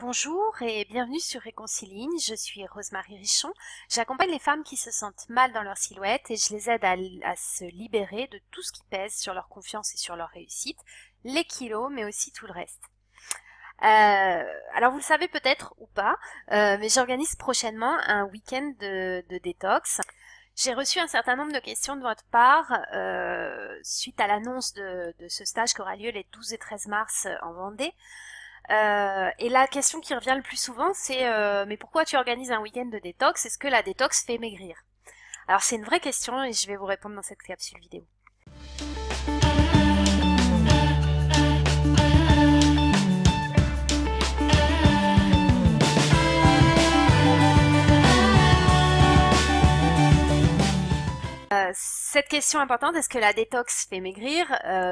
Bonjour et bienvenue sur Réconciligne, je suis Rosemarie Richon. J'accompagne les femmes qui se sentent mal dans leur silhouette et je les aide à se libérer de tout ce qui pèse sur leur confiance et sur leur réussite, les kilos mais aussi tout le reste. Alors vous le savez peut-être ou pas, mais j'organise prochainement un week-end de détox. J'ai reçu un certain nombre de questions de votre part suite à l'annonce de ce stage qui aura lieu les 12 et 13 mars en Vendée. Et la question qui revient le plus souvent, c'est mais pourquoi tu organises un week-end de détox? Est-ce que la détox fait maigrir? Alors c'est une vraie question et je vais vous répondre dans cette capsule vidéo. Cette question importante, est-ce que la détox fait maigrir?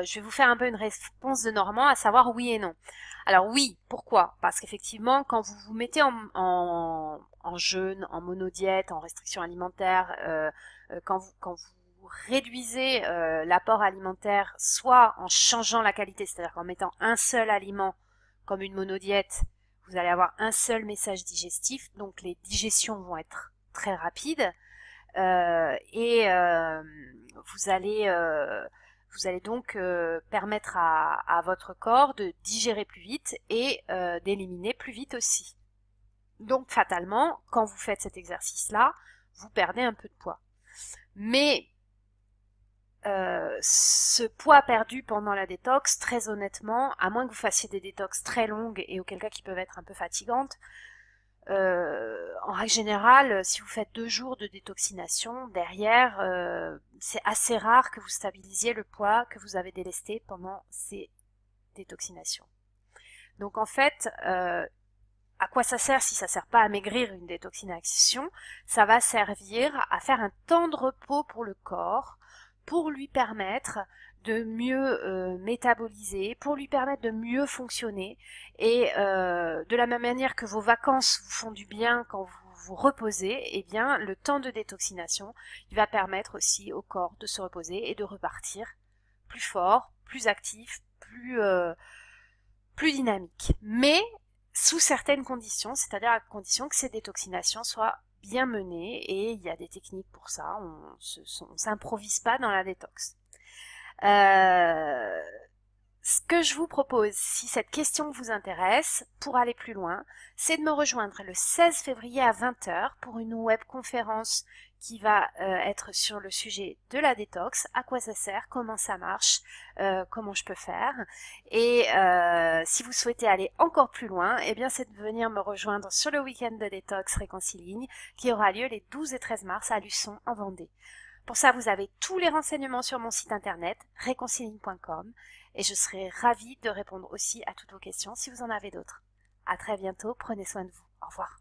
Je vais vous faire un peu une réponse de Normand, à savoir oui et non. Alors oui, pourquoi? Parce qu'effectivement, quand vous vous mettez en jeûne, en monodiète, en restriction alimentaire, quand vous réduisez l'apport alimentaire, soit en changeant la qualité, c'est-à-dire qu'en mettant un seul aliment, comme une monodiète, vous allez avoir un seul message digestif, donc les digestions vont être très rapides. Vous allez donc permettre à votre corps de digérer plus vite et d'éliminer plus vite aussi. Donc fatalement, quand vous faites cet exercice-là, vous perdez un peu de poids. Mais ce poids perdu pendant la détox, très honnêtement, à moins que vous fassiez des détox très longues et auquel cas qui peuvent être un peu fatigantes, en règle générale, si vous faites 2 jours de détoxination, derrière, c'est assez rare que vous stabilisiez le poids que vous avez délesté pendant ces détoxinations. Donc en fait, à quoi ça sert si ça sert pas à maigrir une détoxination? Ça va servir à faire un temps de repos pour le corps, pour lui permettre de mieux métaboliser, pour lui permettre de mieux fonctionner. Et de la même manière que vos vacances vous font du bien quand vous vous reposez, eh bien le temps de détoxination, il va permettre aussi au corps de se reposer et de repartir plus fort, plus actif, plus dynamique. Mais sous certaines conditions, c'est-à-dire à condition que ces détoxinations soient bien menées, et il y a des techniques pour ça, on s'improvise pas dans la détox. Ce que je vous propose, si cette question vous intéresse, pour aller plus loin, c'est de me rejoindre le 16 février à 20h pour une webconférence qui va être sur le sujet de la détox, à quoi ça sert, comment ça marche, comment je peux faire. Et si vous souhaitez aller encore plus loin, eh bien c'est de venir me rejoindre sur le week-end de détox Réconciligne qui aura lieu les 12 et 13 mars à Luçon en Vendée. Pour ça, vous avez tous les renseignements sur mon site internet réconciligne.com et je serai ravie de répondre aussi à toutes vos questions si vous en avez d'autres. À très bientôt, prenez soin de vous. Au revoir.